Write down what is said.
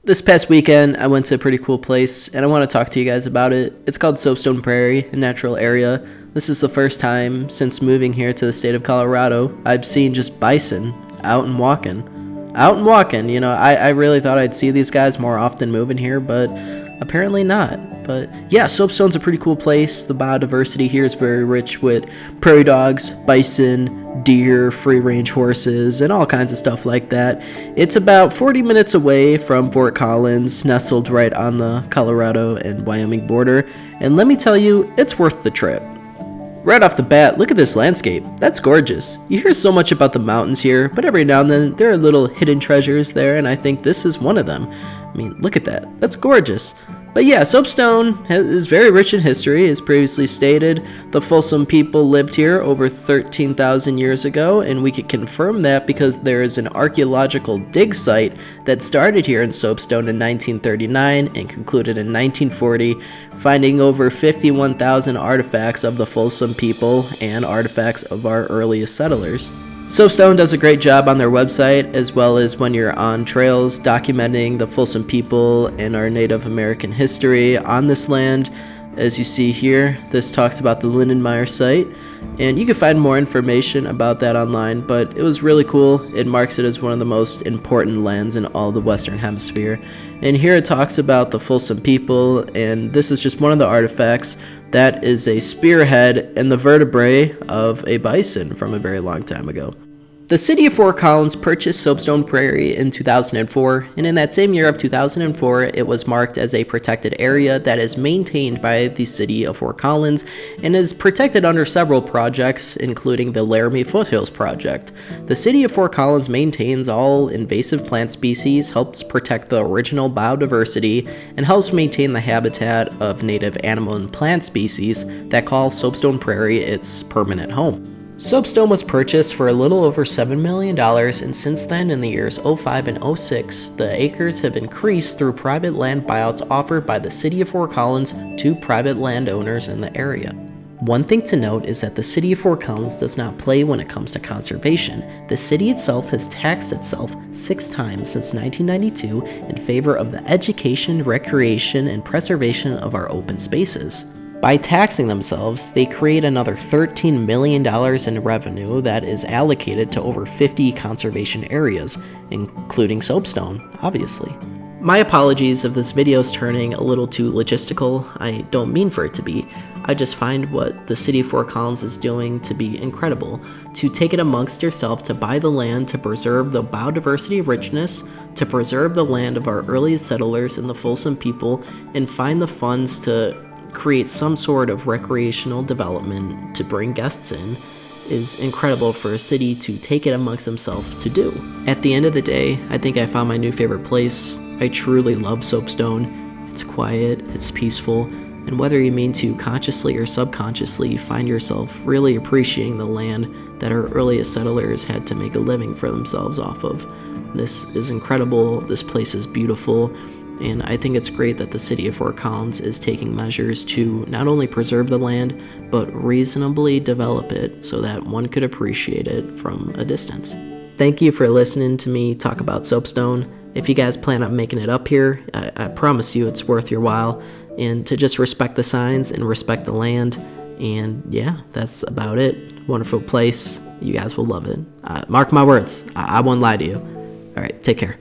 This past weekend, I went to a pretty cool place, and I want to talk to you guys about it. It's called Soapstone Prarie Natural Area. This is the first time since moving here to the state of Colorado I've seen just bison out and walking. I really thought I'd see these guys more often moving here, but apparently not. But yeah, Soapstone's a pretty cool place. The biodiversity here is very rich with prairie dogs, bison, deer, free-range horses, and all kinds of stuff like that. It's about 40 minutes away from Fort Collins, nestled right on the Colorado and Wyoming border, and let me tell you, it's worth the trip. Right off the bat, look at this landscape. That's gorgeous. You hear so much about the mountains here, but every now and then there are little hidden treasures there, and I think this is one of them. I mean, look at that. That's gorgeous. But yeah, Soapstone is very rich in history. As previously stated, the Folsom people lived here over 13,000 years ago, and we can confirm that because there is an archaeological dig site that started here in Soapstone in 1939 and concluded in 1940, finding over 51,000 artifacts of the Folsom people and artifacts of our earliest settlers. Soapstone does a great job on their website, as well as when you're on trails documenting the Folsom people and our Native American history on this land. As you see here, this talks about the Lindenmeyer site, and you can find more information about that online, but it was really cool. It marks it as one of the most important lands in all the Western Hemisphere. And here it talks about the Folsom people, and this is just one of the artifacts. That is a spearhead and the vertebrae of a bison from a very long time ago. The city of Fort Collins purchased Soapstone Prarie in 2004, and in that same year of 2004, it was marked as a protected area that is maintained by the city of Fort Collins and is protected under several projects, including the Laramie Foothills Project. The city of Fort Collins maintains all invasive plant species, helps protect the original biodiversity, and helps maintain the habitat of native animal and plant species that call Soapstone Prarie its permanent home. Soapstone was purchased for a little over $7 million, and since then, in the years 05 and 06, the acres have increased through private land buyouts offered by the city of Fort Collins to private landowners in the area. One thing to note is that the city of Fort Collins does not play when it comes to conservation. The city itself has taxed itself 6 times since 1992 in favor of the education, recreation, and preservation of our open spaces. By taxing themselves, they create another $13 million in revenue that is allocated to over 50 conservation areas, including Soapstone, obviously. My apologies if this video is turning a little too logistical. I don't mean for it to be. I just find what the city of Fort Collins is doing to be incredible. To take it amongst yourself to buy the land to preserve the biodiversity richness, to preserve the land of our earliest settlers and the Folsom people, and find the funds to create some sort of recreational development to bring guests in is incredible for a city to take it amongst themselves to do. At the end of the day, I think I found my new favorite place. I truly love Soapstone. It's quiet, it's peaceful, and whether you mean to consciously or subconsciously find yourself really appreciating the land that our earliest settlers had to make a living for themselves off of. This is incredible, this place is beautiful, and I think it's great that the city of Fort Collins is taking measures to not only preserve the land, but reasonably develop it so that one could appreciate it from a distance. Thank you for listening to me talk about Soapstone. If you guys plan on making it up here, I promise you it's worth your while, and to just respect the signs and respect the land. And yeah, that's about it. Wonderful place. You guys will love it. Mark my words. I won't lie to you. All right, take care.